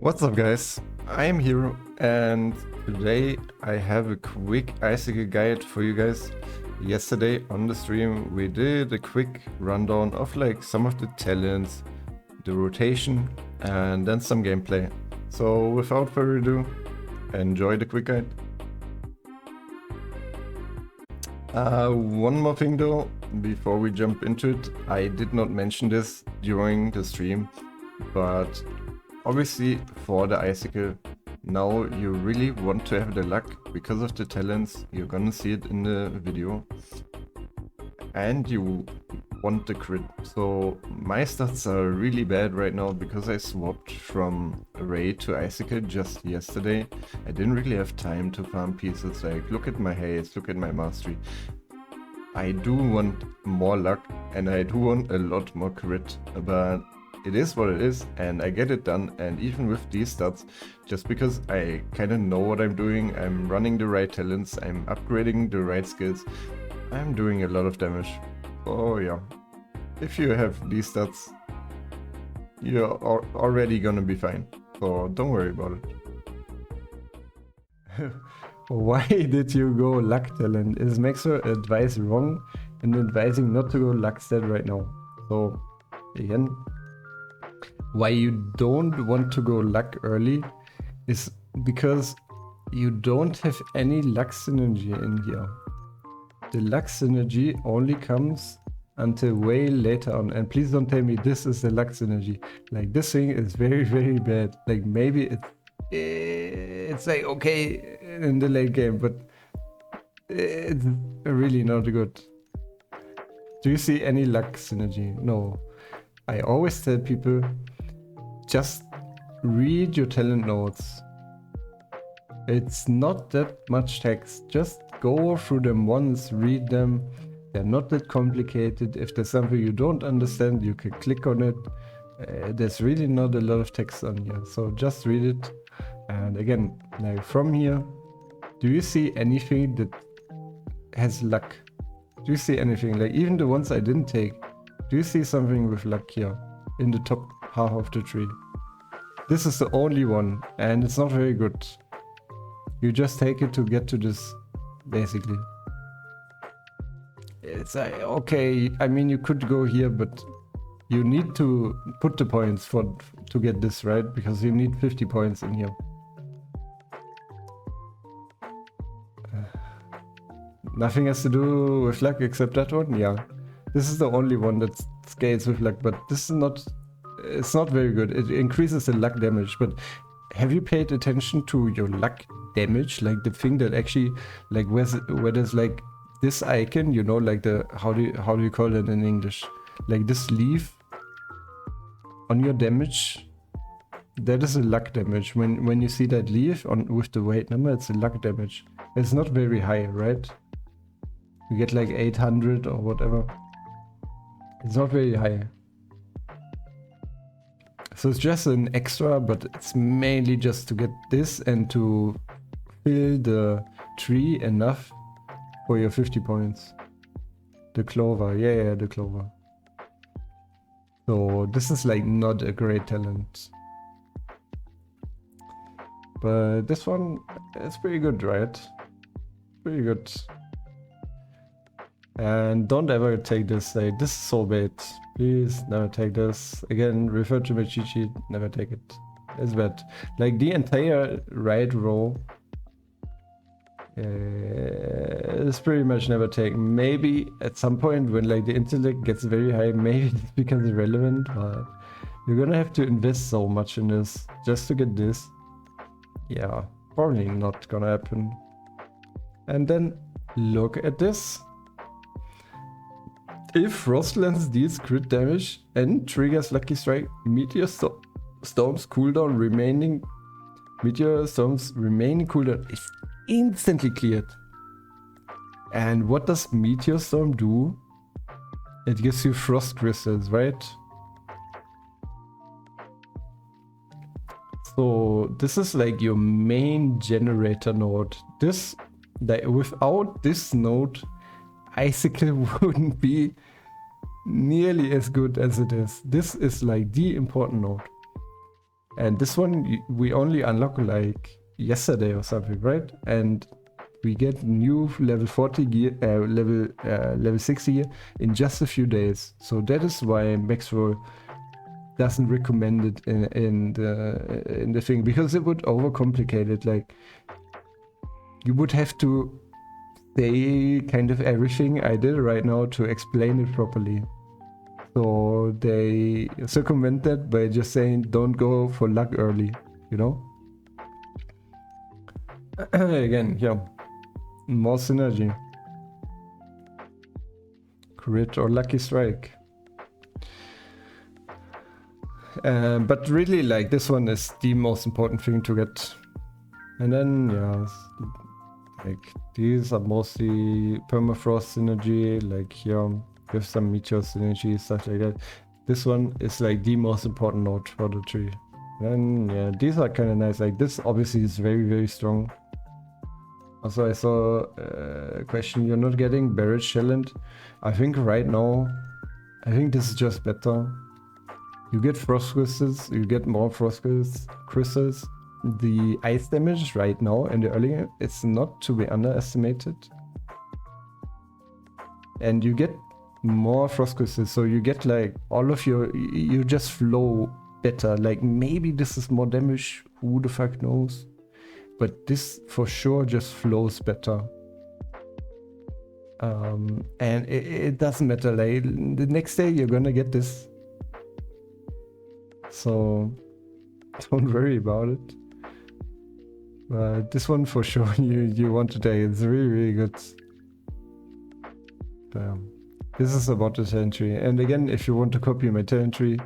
What's up guys, I'm Hiro and today I have a quick Icicle guide for you guys. Yesterday on the stream we did a quick rundown of like some of the talents, the rotation and then some gameplay. So without further ado, enjoy the quick guide. One more thing though, before we jump into it, I did not mention this during the stream, but obviously for the Icicle, now you really want to have the luck because of the talents, you're gonna see it in the video, and you want the crit. So my stats are really bad right now because I swapped from Ray to Icicle just yesterday. I didn't really have time to farm pieces, like look at my haste, look at my mastery. I do want more luck and I do want a lot more crit, but it is what it is and I get it done. And even with these stats, just because I kind of know what I'm doing, I'm running the right talents, I'm upgrading the right skills, I'm doing a lot of damage. Oh yeah, if you have these stats, you're already gonna be fine, so don't worry about it. Why did you go luck talent? Is Maxwell advice wrong in advising not to go luck stat right now? So again, why you don't want to go luck early is because you don't have any luck synergy in here. The luck synergy only comes until way later on, and please don't tell me this is the luck synergy. Like this thing is very, very bad. Like maybe it's like okay in the late game, but it's really not good. Do you see any luck synergy? No. I always tell people, just read your talent notes. It's not that much text. Just go through them once, read them. They're not that complicated. If there's something you don't understand, you can click on it. There's really not a lot of text on here, so just read it. And again, like from here, do you see anything that has luck? Do you see anything? Like even the ones I didn't take, do you see something with luck here in the top half of the tree? This is the only one and it's not very good. You just take it to get to this, basically. It's like, okay, I mean you could go here, but you need to put the points to get this, right? Because you need 50 points in here. Nothing has to do with luck except that one? Yeah. This is the only one that scales with luck, but this is not... It's not very good. It increases the luck damage, but have you paid attention to your luck damage? Like the thing that actually, like where there's like this icon, you know, like the, how do you call it in English? Like this leaf on your damage, that is a luck damage. When you see that leaf on with the weight number, it's a luck damage. It's not very high, right? You get like 800 or whatever. It's not very high. So it's just an extra, but it's mainly just to get this and to fill the tree enough for your 50 points. The clover, yeah, the clover. So this is like not a great talent. But this one, it's pretty good, right? Pretty good. And don't ever take this, like this is so bad. Please never take this. Again, refer to my cheat sheet, never take it. It's bad. Like the entire right row is pretty much never taken. Maybe at some point when like the intellect gets very high, maybe this becomes relevant, but you're gonna have to invest so much in this just to get this. Yeah, probably not gonna happen. And then look at this. If Frostlands deals crit damage and triggers Lucky Strike, Meteor Storm's cooldown remaining cooldown is instantly cleared. And what does Meteor Storm do? It gives you frost crystals, right? So this is like your main generator node. This, like, without this node, Icicle wouldn't be nearly as good as it is. This is like the important node. And this one we only unlock like yesterday or something, right? And we get new level 40 gear, level 60 gear in just a few days. So that is why Maxwell doesn't recommend it in the thing, because it would overcomplicate it. Like, you would have to say kind of everything I did right now to explain it properly. So they circumvent that by just saying don't go for luck early, you know? Again, yeah, more synergy. Crit or lucky strike. But really, like, this one is the most important thing to get. And then, yeah, like, these are mostly permafrost synergy, like here, with some meteor synergy, stuff like that. This one is like the most important node for the tree. Then, yeah, these are kind of nice. Like, this obviously is very, very strong. Also, I saw a question, you're not getting Barrage Challenge. I think right now, I think this is just better. You get frost crystals, you get more frost crystals. The ice damage right now in the early game, it's not to be underestimated. And you get more frost crystals, so you get like all of your, you just flow better. Like, maybe this is more damage, who the fuck knows? But this for sure just flows better. And it doesn't matter, like the next day you're gonna get this. So don't worry about it. But this one for sure you want to take. It's really, really good. This is about the talent tree. And again, if you want to copy my talent tree,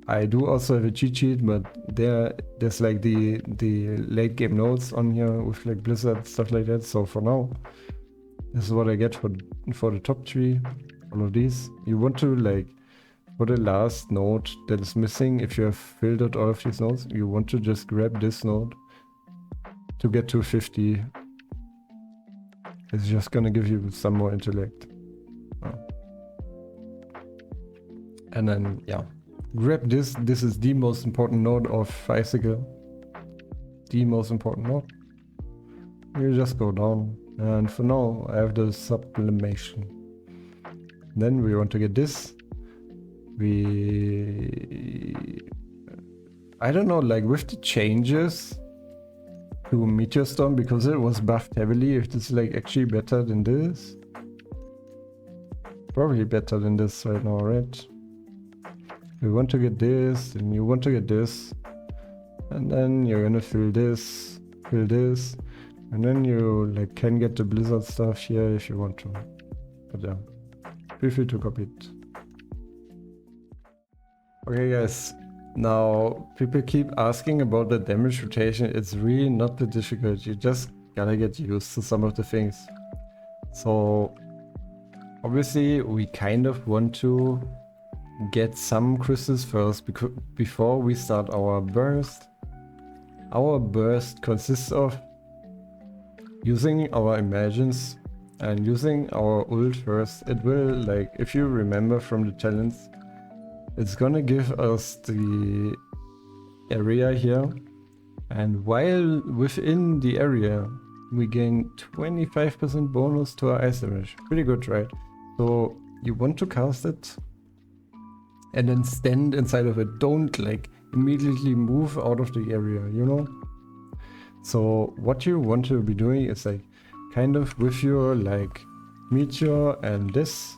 I do also have a cheat sheet, but there's like the late game notes on here with like Blizzard, stuff like that. So for now, this is what I get for the top tree. All of these. You want to, like, for the last node that is missing, if you have filled out all of these nodes, you want to just grab this node to get to 50. It's just gonna give you some more intellect. And then, yeah, grab this. This is the most important node of Icicle. The most important node. You just go down. And for now, I have the sublimation. Then we want to get this. I don't know, like with the changes to Meteor Storm, because it was buffed heavily, if this is like actually better than this. Probably better than this right now, right? We want to get this, and you want to get this. And then you're gonna fill this, and then you like can get the Blizzard stuff here if you want to. But yeah, feel free to copy it. Okay guys, now people keep asking about the damage rotation. It's really not that difficult, you just gotta get used to some of the things. So obviously we kind of want to get some crystals first before we start our burst. Our burst consists of using our imagines and using our ult first. It will, like, if you remember from the talents, it's gonna give us the area here, and while within the area we gain 25% bonus to our ice damage. Pretty good, right? So you want to cast it and then stand inside of it. Don't like immediately move out of the area, you know? So what you want to be doing is like kind of with your like meteor and this,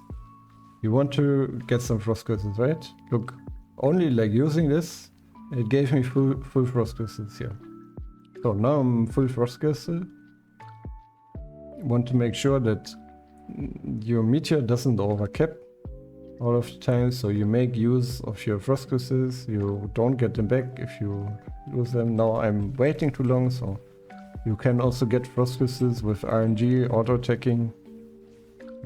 you want to get some frost crystals, right? Look, only like using this, it gave me full frost crystals here. So now I'm full frost crystal. Want to make sure that your meteor doesn't overcap all of the time, so you make use of your frost crystals. You don't get them back if you lose them. Now I'm waiting too long, so you can also get frost crystals with RNG auto attacking.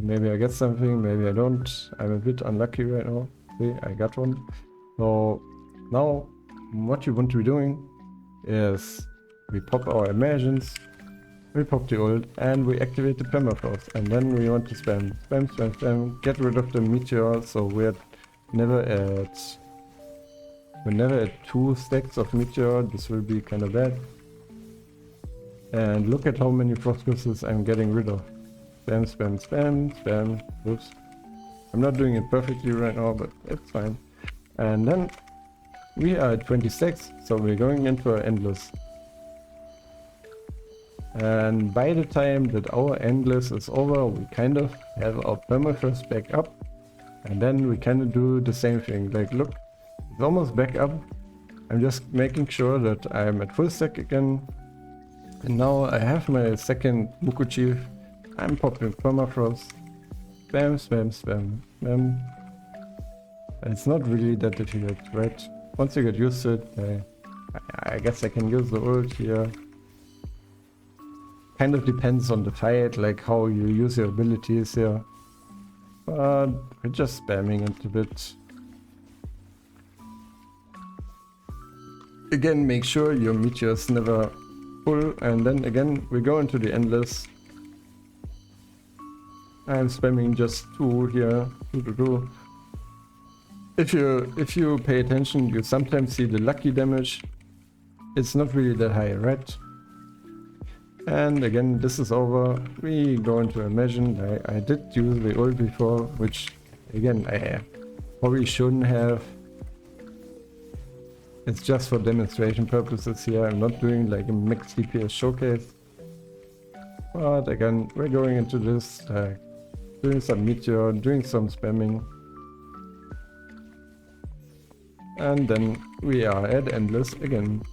Maybe I get something, maybe I don't. I'm a bit unlucky right now. See, I got one. So now what you want to be doing is we pop our imagines, we pop the ult, and we activate the permafrost. And then we want to spam, get rid of the meteor so we're never at Whenever at 2 stacks of meteor, this will be kind of bad. And look at how many frost crystals I'm getting rid of. Spam, spam, spam, spam. Oops. I'm not doing it perfectly right now, but it's fine. And then we are at 26, so we're going into our endless. And by the time that our endless is over, we kind of have our permafrost back up. And then we kind of do the same thing. Like, look, it's almost back up. I'm just making sure that I'm at full stack again. And now I have my second Muku Chief. I'm popping permafrost. Spam, spam, spam, spam. It's not really that difficult, right? Once you get used to it, I guess I can use the ult here. Kind of depends on the fight, like how you use your abilities here. But we're just spamming it a bit. Again, make sure your meteor's never full, and then again we go into the endless. I'm spamming just 2 here, 2. If you pay attention, you sometimes see the lucky damage. It's not really that high, right? And again, this is over. We go into Imagine. I did use the ult before, which again I probably shouldn't have. It's just for demonstration purposes here. I'm not doing like a max DPS showcase. But again, we're going into this, doing some meteor, doing some spamming. And then we are at endless again.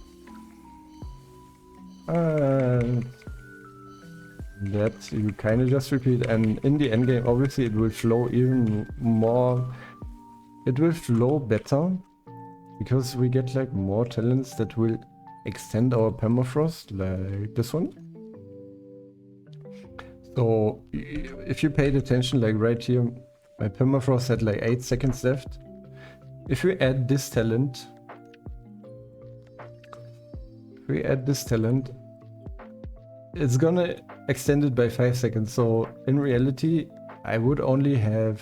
And that you kind of just repeat, and in the end game obviously it will flow even more. It will flow better because we get like more talents that will extend our permafrost, like this one. So if you paid attention, like right here, my permafrost had like 8 seconds left. If we add this talent, it's gonna extend it by 5 seconds. So in reality, I would only have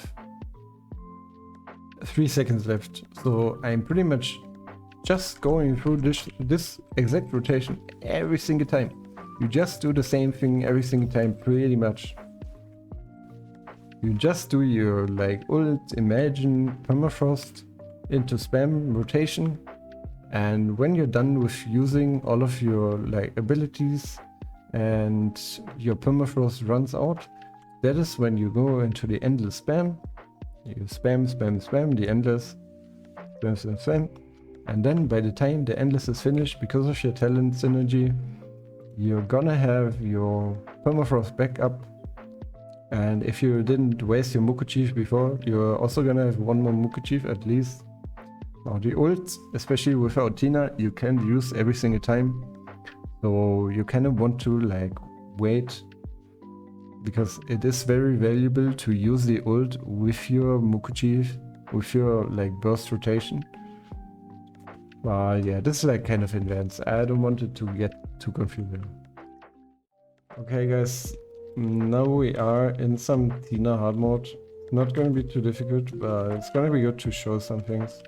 3 seconds left. So I'm pretty much just going through this exact rotation every single time. You just do the same thing every single time, pretty much. You just do your like ult, imagine, permafrost into spam rotation. And when you're done with using all of your like abilities and your permafrost runs out, that is when you go into the endless spam. You spam, spam, spam, the endless, spam, spam, spam. And then by the time the endless is finished, because of your talent synergy, you're gonna have your permafrost back up. And if you didn't waste your Muku Chief before, you're also gonna have 1 more Muku Chief at least. Now the ult, especially without Tina, you can use every single time. So you kind of want to like wait, because it is very valuable to use the ult with your Muku Chief, with your like burst rotation. Yeah, this is like kind of advanced. I don't want it to get too confusing. Okay guys, now we are in some Tina hard mode. Not going to be too difficult, but it's going to be good to show some things.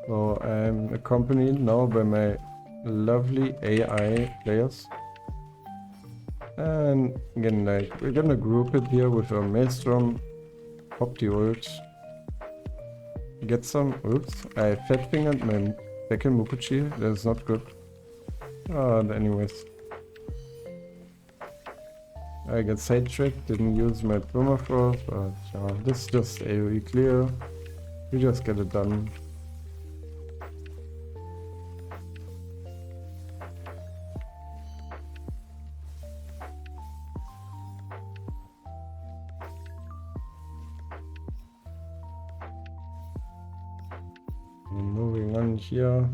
So I'm accompanied now by my lovely AI players. And again, like, we're gonna group it here with a Maelstrom, pop the ult, get some, oops, I fat fingered my second Muku Chief, that's not good. Anyways. I got sidetracked, didn't use my permafrost, but yeah, this is just AoE clear. We just get it done. Moving on here.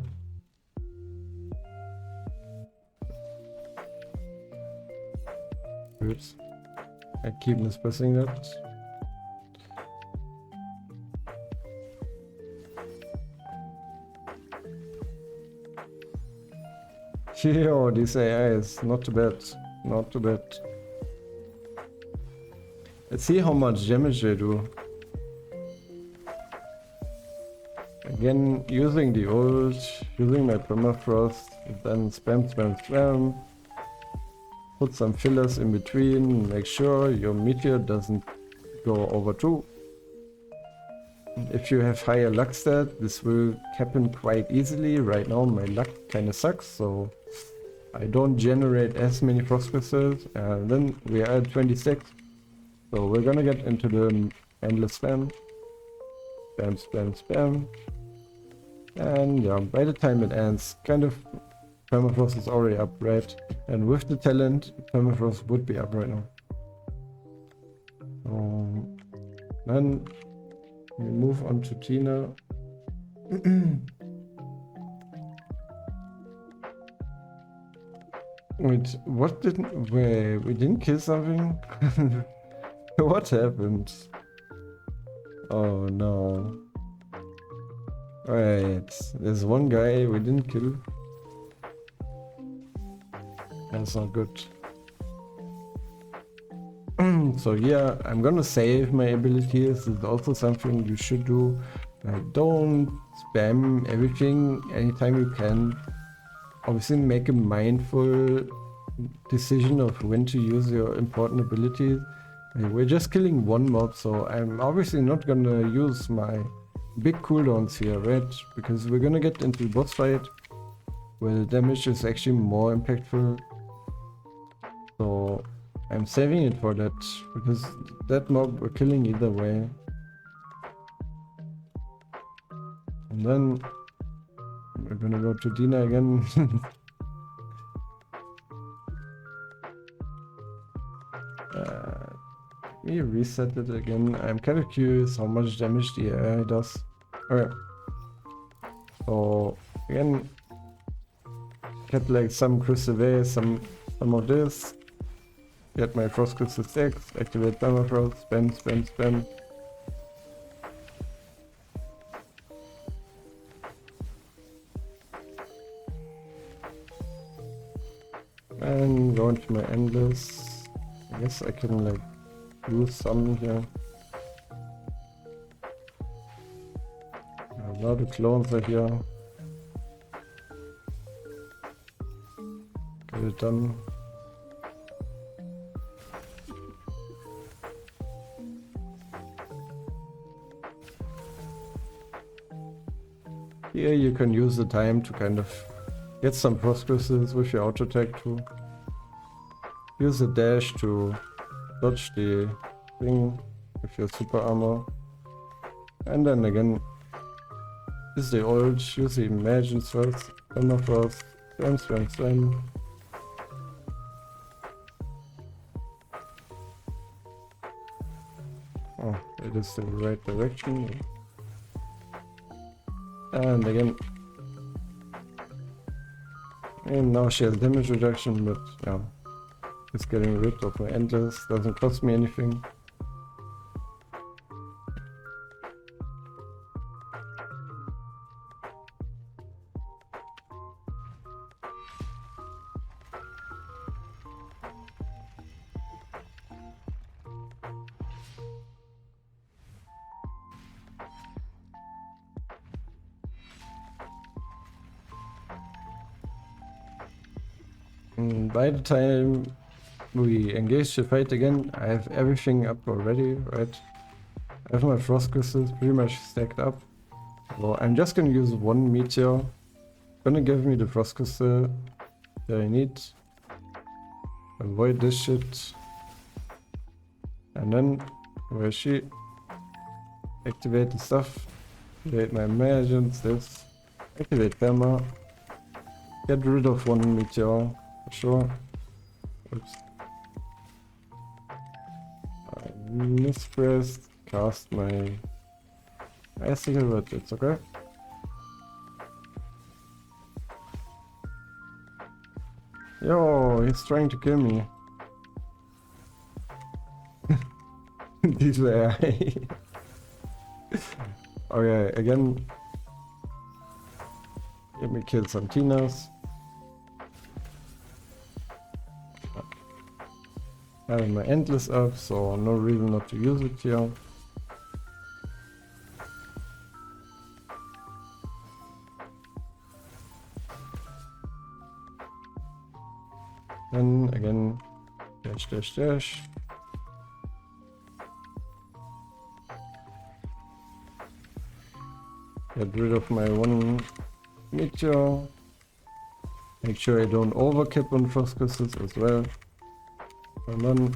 Oops. I keep mispressing that. Hiro, this AI is not too bad. Not too bad. Let's see how much damage they do. Again, using the ult, using my permafrost, then spam. Put some fillers in between, make sure your meteor doesn't go over 2. If you have higher luck stat, this will happen quite easily. Right now my luck kinda sucks, so I don't generate as many frost crystals. And then we are at 26. So we're gonna get into the endless spam. Spam. And yeah, by the time it ends, kind of permafrost is already up, right? And with the talent, permafrost would be up right now. Then we move on to Tina. Wait, what didn't... Wait, we didn't kill something? What happened? Oh no. Right, there's one guy we didn't kill. That's not good. So yeah, I'm gonna save my abilities. It's also something you should do. Like, don't spam everything anytime you can. Obviously make a mindful decision of when to use your important abilities. We're just killing one mob, so I'm obviously not gonna use my big cooldowns here, right? Because we're gonna get into the boss fight where the damage is actually more impactful. So I'm saving it for that, because that mob we're killing either way. And then we're gonna go to Dina again. We reset it again. I'm kind of curious how much damage the AI does. Okay. So again, get like some crystal base, some of this. Get my frost crystal stacks, activate permafrost, spam. And go into my endless. I guess I can like use some here. A lot of clones are here. Get it done. Here you can use the time to kind of get some frost crystals with your auto attack too. Use the dash to dodge the thing with your super armor. And then again, use the ult, use the imagines first, permafrost, spam. Oh, it is the right direction. And again. And now she has damage reduction, but yeah. It's getting rid of my endless, doesn't cost me anything. And by the time we engage the fight again, I have everything up already, right? I have my frost crystals pretty much stacked up. So I'm just gonna use one meteor. Gonna give me the frost crystal that I need. Avoid this shit. And then, where is she? Activate the stuff. Activate my imagines, this. Activate Perma. Get rid of one meteor, for sure. Oops. I mispressed, cast my Icicle, but it's okay. Yo, he's trying to kill me. This AI. Okay, again. Let me kill some Tinas. I have my endless up, so no reason not to use it here. Then again, dash, dash, dash. Get rid of my one meteor. Make sure I don't overkip on frost crystals as well. Come on,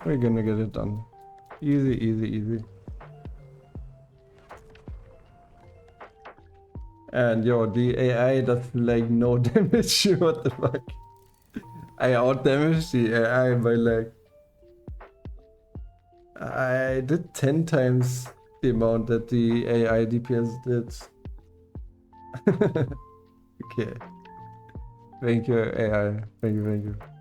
we're gonna get it done. Easy, easy, easy. And yo, the AI does like no damage. What the fuck? I out damaged the AI by like, I did 10 times the amount that the AI DPS did. Okay. Thank you, AI. Thank you, thank you.